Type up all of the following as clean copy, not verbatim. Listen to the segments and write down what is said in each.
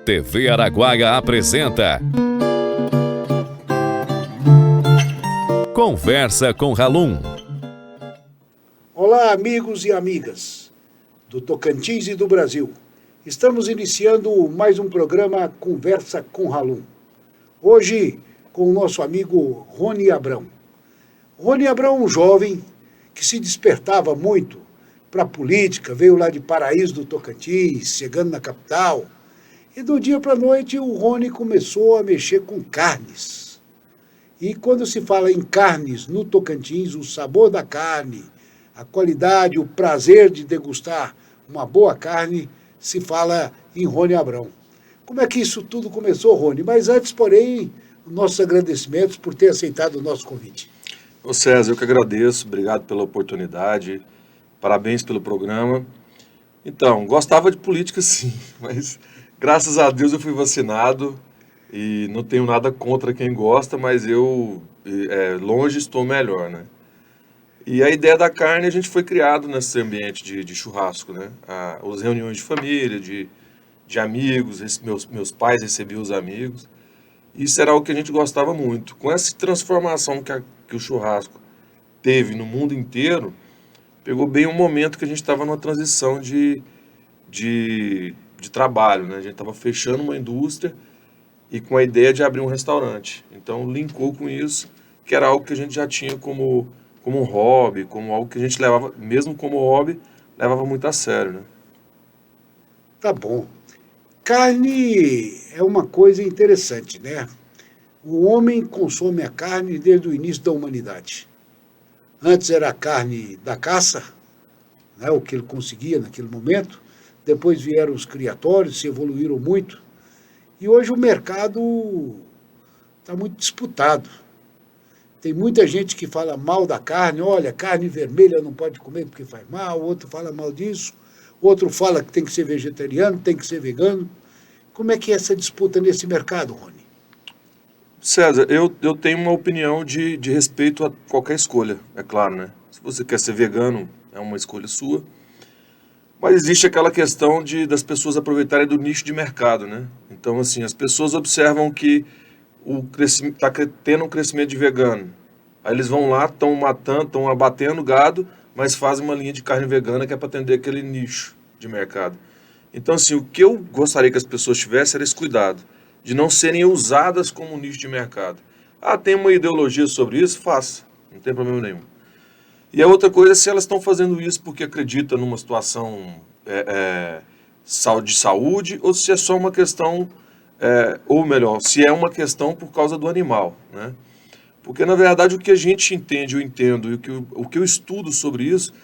TV Araguaia apresenta Conversa com Halum. Olá, amigos e amigas do Tocantins e do Brasil. Estamos iniciando mais um programa Conversa com Halum. Hoje, com o nosso amigo Rony Abrão. Rony Abrão é um jovem que se despertava muito para a política, veio lá de Paraíso do Tocantins, chegando na capital. E do dia para a noite o Rony começou a mexer com carnes. E quando se fala em carnes no Tocantins, o sabor da carne, a qualidade, o prazer de degustar uma boa carne, se fala em Rony Abrão. Como é que isso tudo começou, Rony? Mas antes, porém, nossos agradecimentos por ter aceitado o nosso convite. Ô César, eu que agradeço, obrigado pela oportunidade, parabéns pelo programa. Então, gostava de política sim, mas graças a Deus eu fui vacinado e não tenho nada contra quem gosta, mas eu longe estou melhor, né? E a ideia da carne, a gente foi criado nesse ambiente de churrasco, né? As reuniões de família, de amigos, meus pais recebiam os amigos. Isso era algo que a gente gostava muito. Com essa transformação que o churrasco teve no mundo inteiro, pegou bem um momento que a gente estava numa transição de trabalho, né? A gente estava fechando uma indústria e com a ideia de abrir um restaurante. Então, linkou com isso, que era algo que a gente já tinha como um hobby, como algo que a gente levava, mesmo como hobby, levava muito a sério, né? Tá bom. Carne é uma coisa interessante, né? O homem consome a carne desde o início da humanidade. Antes era a carne da caça, né, o que ele conseguia naquele momento. Depois vieram os criatórios, se evoluíram muito. E hoje o mercado está muito disputado. Tem muita gente que fala mal da carne. Olha, carne vermelha não pode comer porque faz mal. Outro fala mal disso. Outro fala que tem que ser vegetariano, tem que ser vegano. Como é que é essa disputa nesse mercado, Rony? César, eu tenho uma opinião de respeito a qualquer escolha, é claro, né? Se você quer ser vegano, é uma escolha sua. Mas existe aquela questão das pessoas aproveitarem do nicho de mercado, né? Então, assim, as pessoas observam que está tendo um crescimento de vegano. Aí eles vão lá, estão matando, estão abatendo gado, mas fazem uma linha de carne vegana que é para atender aquele nicho de mercado. Então, assim, o que eu gostaria que as pessoas tivessem era esse cuidado, de não serem usadas como um nicho de mercado. Tem uma ideologia sobre isso? Faça, não tem problema nenhum. E a outra coisa é se elas estão fazendo isso porque acreditam numa situação de saúde, ou se é só uma questão, ou melhor, se é uma questão por causa do animal, né? Porque, na verdade, o que a gente entende, eu entendo, e o que eu estudo sobre isso,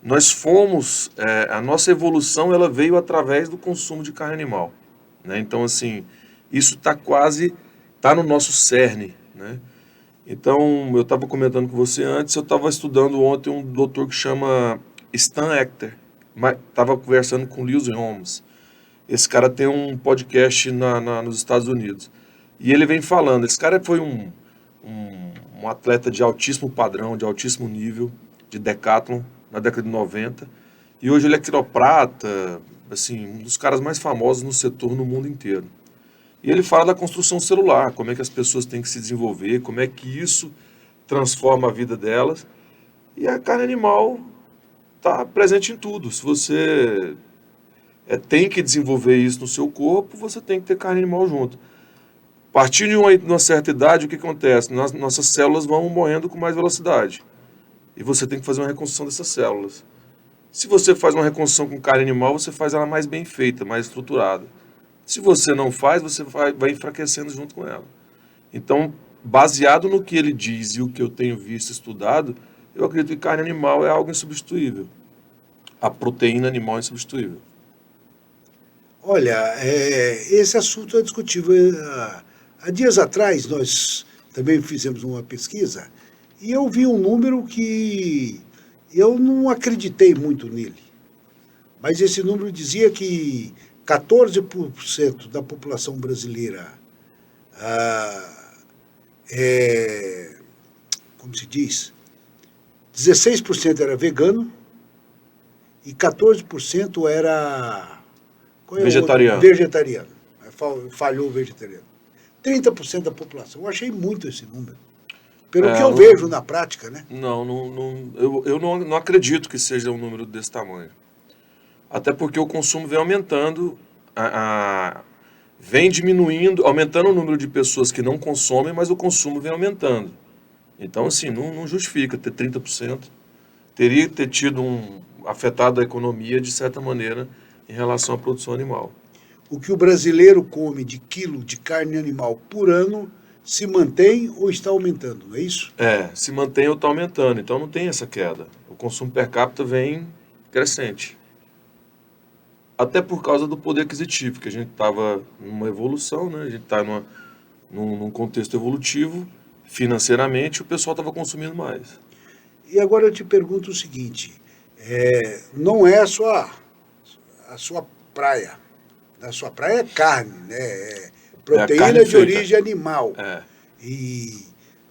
nós fomos, a nossa evolução ela veio através do consumo de carne animal, né? Então, assim, isso está no nosso cerne, né? Então, eu estava comentando com você antes, eu estava estudando ontem um doutor que chama Stan Ecter, estava conversando com Lewis Holmes. Esse cara tem um podcast nos Estados Unidos, e ele vem falando, esse cara foi um atleta de altíssimo padrão, de altíssimo nível, de decathlon, na década de 90, e hoje ele é quiroprata, assim, um dos caras mais famosos no setor no mundo inteiro. E ele fala da construção celular, como é que as pessoas têm que se desenvolver, como é que isso transforma a vida delas. E a carne animal está presente em tudo. Se você tem que desenvolver isso no seu corpo, você tem que ter carne animal junto. A partir de uma certa idade, o que acontece? Nossas células vão morrendo com mais velocidade. E você tem que fazer uma reconstrução dessas células. Se você faz uma reconstrução com carne animal, você faz ela mais bem feita, mais estruturada. Se você não faz, você vai enfraquecendo junto com ela. Então, baseado no que ele diz e o que eu tenho visto estudado, eu acredito que carne animal é algo insubstituível. A proteína animal é insubstituível. Olha, esse assunto é discutível. Há dias atrás, nós também fizemos uma pesquisa e eu vi um número que eu não acreditei muito nele. Mas esse número dizia que 14% da população brasileira, como se diz, 16% era vegano e 14% era vegetariano. Vegetariano. falhou o vegetariano. 30% da população. Eu achei muito esse número. Pelo É, que eu vejo na prática, né? Eu não acredito que seja um número desse tamanho. Até porque o consumo vem aumentando, vem diminuindo, aumentando o número de pessoas que não consomem, mas o consumo vem aumentando. Então, assim, não justifica ter 30%. Teria que ter tido afetado a economia de certa maneira em relação à produção animal. O que o brasileiro come de quilo de carne animal por ano se mantém ou está aumentando, não é isso? Se mantém ou está aumentando, então não tem essa queda. O consumo per capita vem crescente. Até por causa do poder aquisitivo, que a gente estava numa evolução, né? A gente está num contexto evolutivo, financeiramente, o pessoal estava consumindo mais. E agora eu te pergunto o seguinte, não é a sua praia. A sua praia é carne, né? Proteína carne de feita. origem animal.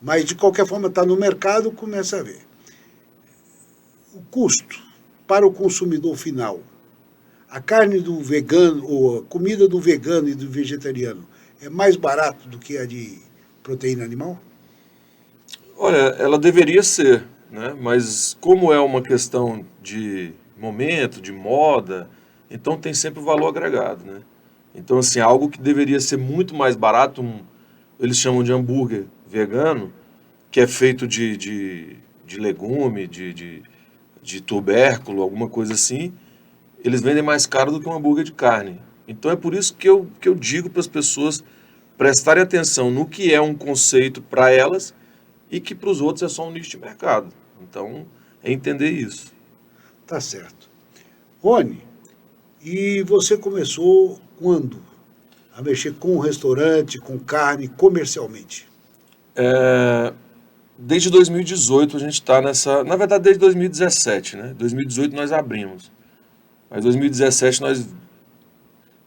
Mas, de qualquer forma, está no mercado, começa a ver. O custo para o consumidor final, a carne do vegano, ou a comida do vegano e do vegetariano, é mais barato do que a de proteína animal? Olha, ela deveria ser, né? Mas como é uma questão de momento, de moda, então tem sempre o valor agregado, né? Então, assim, algo que deveria ser muito mais barato, eles chamam de hambúrguer vegano, que é feito de legume, de tubérculo, alguma coisa assim, eles vendem mais caro do que um hambúrguer de carne. Então é por isso que eu digo para as pessoas prestarem atenção no que é um conceito para elas e que para os outros é só um nicho de mercado. Então, é entender isso. Tá certo. Rony, e você começou quando a mexer com restaurante, com carne, comercialmente? Desde 2018 a gente está nessa... Na verdade, desde 2017, né? 2018 nós abrimos. Mas 2017 nós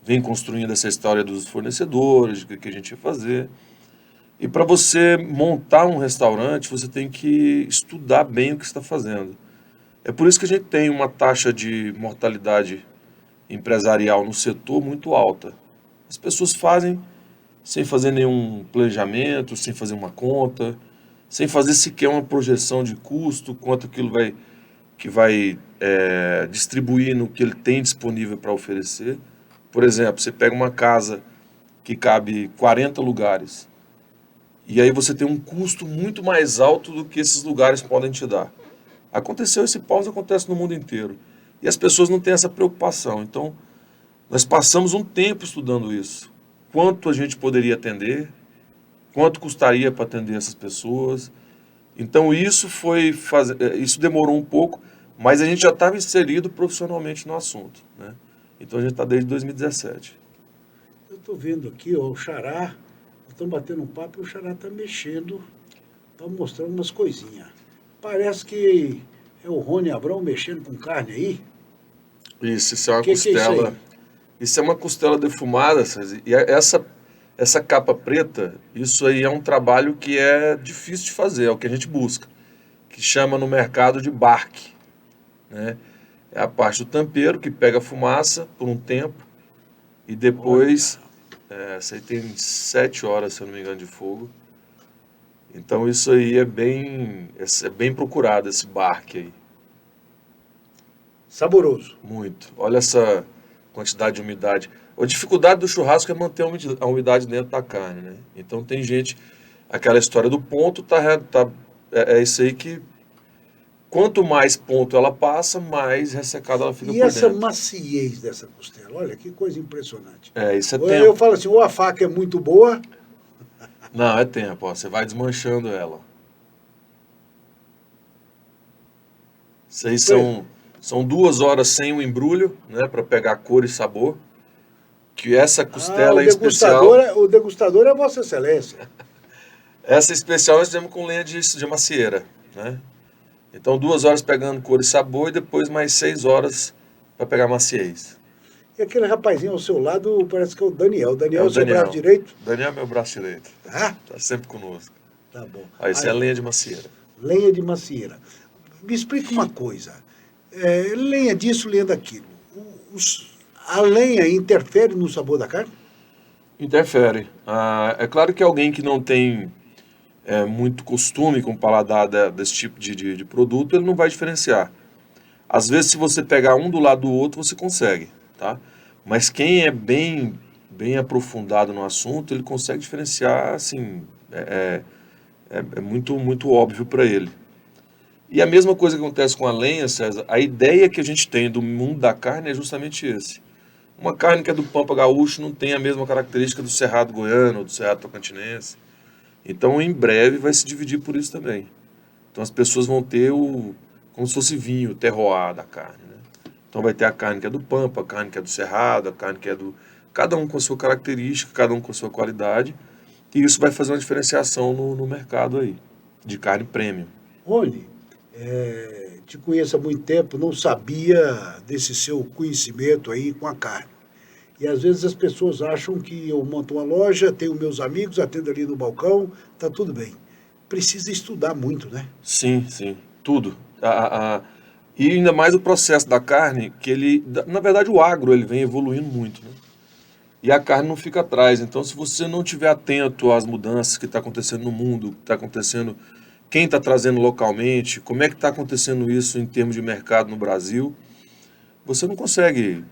vem construindo essa história dos fornecedores, do que a gente ia fazer. E para você montar um restaurante, você tem que estudar bem o que está fazendo. É por isso que a gente tem uma taxa de mortalidade empresarial no setor muito alta. As pessoas fazem sem fazer nenhum planejamento, sem fazer uma conta, sem fazer sequer uma projeção de custo, quanto aquilo vai distribuir no que ele tem disponível para oferecer. Por exemplo, você pega uma casa que cabe 40 lugares, e aí você tem um custo muito mais alto do que esses lugares podem te dar. Aconteceu esse pós, acontece no mundo inteiro. E as pessoas não têm essa preocupação. Então, nós passamos um tempo estudando isso. Quanto a gente poderia atender, quanto custaria para atender essas pessoas. Então, isso demorou um pouco, mas a gente já estava inserido profissionalmente no assunto, né? Então, a gente está desde 2017. Eu estou vendo aqui, ó, o Xará, estão batendo um papo e o Xará está mexendo, está mostrando umas coisinhas. Parece que é o Rony Abrão mexendo com carne aí. Isso é uma Que é isso costela. aí? Isso é uma costela defumada, e essa capa preta, isso aí é um trabalho que é difícil de fazer, é o que a gente busca, que chama no mercado de barque, né? É a parte do tampeiro que pega a fumaça por um tempo e depois, isso aí tem 7 horas, se eu não me engano, de fogo. Então isso aí é bem procurado, esse barque aí. Saboroso. Muito. Olha essa quantidade de umidade. A dificuldade do churrasco é manter a umidade dentro da carne, né? Então tem gente, aquela história do ponto, é isso aí que quanto mais ponto ela passa, mais ressecada ela fica E por essa dentro. maciez dessa costela, olha que coisa impressionante. Isso é Eu tempo. falo assim, ou a faca é muito boa, Não, é tempo, ó. Você vai desmanchando ela. Isso aí são 2 horas sem o embrulho, né, para pegar cor e sabor. Que essa costela é especial. O degustador é Vossa Excelência. Essa especial nós fizemos com lenha de macieira, né? Então 2 horas pegando cor e sabor e depois mais 6 horas para pegar maciez. E aquele rapazinho ao seu lado parece que é o Daniel. O Daniel é o seu Daniel. braço direito? Daniel é meu braço direito. Ah, Está sempre conosco. tá bom. Isso é lenha de macieira. Lenha de macieira. Me explica uma coisa. Lenha disso, lenha daquilo. A lenha interfere no sabor da carne? Interfere. É claro que alguém que não tem muito costume com o paladar desse tipo de produto, ele não vai diferenciar. Às vezes, se você pegar um do lado do outro, você consegue, tá? Mas quem é bem aprofundado no assunto, ele consegue diferenciar, assim, é muito, muito óbvio para ele. E a mesma coisa que acontece com a lenha, César, a ideia que a gente tem do mundo da carne é justamente esse. Uma carne que é do Pampa Gaúcho não tem a mesma característica do Cerrado Goiano ou do Cerrado Tocantinense. Então, em breve, vai se dividir por isso também. Então, as pessoas vão ter como se fosse vinho, o terroir da carne, né? Então, vai ter a carne que é do Pampa, a carne que é do Cerrado, a carne que é do... Cada um com a sua característica, cada um com a sua qualidade. E isso vai fazer uma diferenciação no mercado aí, de carne premium. Rony, te conheço há muito tempo, não sabia desse seu conhecimento aí com a carne. E às vezes as pessoas acham que eu monto uma loja, tenho meus amigos, atendo ali no balcão, tá tudo bem. Precisa estudar muito, né? Sim, tudo. E ainda mais o processo da carne, que ele, na verdade o agro ele vem evoluindo muito, né? E a carne não fica atrás. Então, se você não estiver atento às mudanças que está acontecendo no mundo, que está acontecendo, quem está trazendo localmente, como é que está acontecendo isso em termos de mercado no Brasil, você não consegue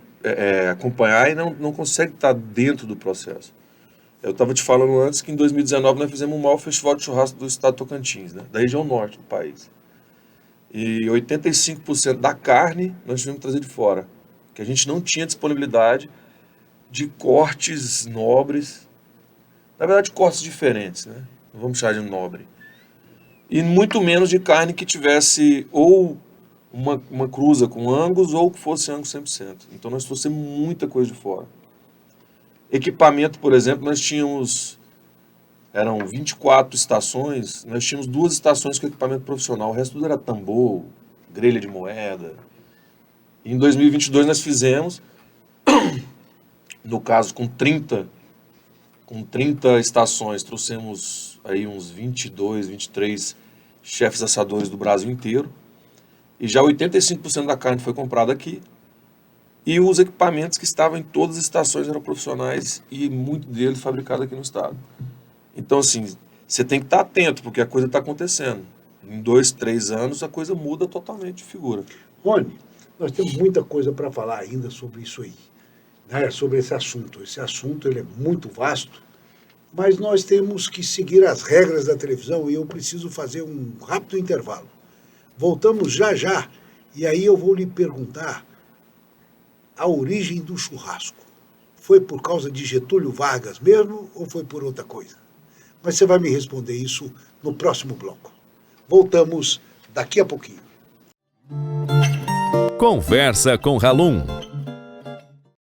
acompanhar e não consegue estar dentro do processo. Eu estava te falando antes que em 2019 nós fizemos o maior festival de churrasco do estado de Tocantins, né? Da região norte do país. E 85% da carne nós tivemos que trazer de fora, que a gente não tinha disponibilidade de cortes nobres, na verdade cortes diferentes, né? Não vamos chamar de nobre. E muito menos de carne que tivesse ou uma cruza com Angus ou que fosse Angus 100%. Então nós trouxemos muita coisa de fora. Equipamento, por exemplo, nós tínhamos, eram 24 estações, nós tínhamos 2 estações com equipamento profissional, o resto tudo era tambor, grelha de moeda. E em 2022 nós fizemos, no caso com 30 estações, trouxemos aí uns 22, 23 chefes assadores do Brasil inteiro, e já 85% da carne foi comprada aqui, e os equipamentos que estavam em todas as estações eram profissionais e muito deles fabricados aqui no estado. Então, assim, você tem que estar atento, porque a coisa está acontecendo. Em 2, 3 anos, a coisa muda totalmente de figura. Rony, nós temos muita coisa para falar ainda sobre isso aí, né? Sobre esse assunto. Esse assunto ele é muito vasto, mas nós temos que seguir as regras da televisão e eu preciso fazer um rápido intervalo. Voltamos já já, e aí eu vou lhe perguntar a origem do churrasco. Foi por causa de Getúlio Vargas mesmo ou foi por outra coisa? Mas você vai me responder isso no próximo bloco. Voltamos daqui a pouquinho. Conversa com Ralum.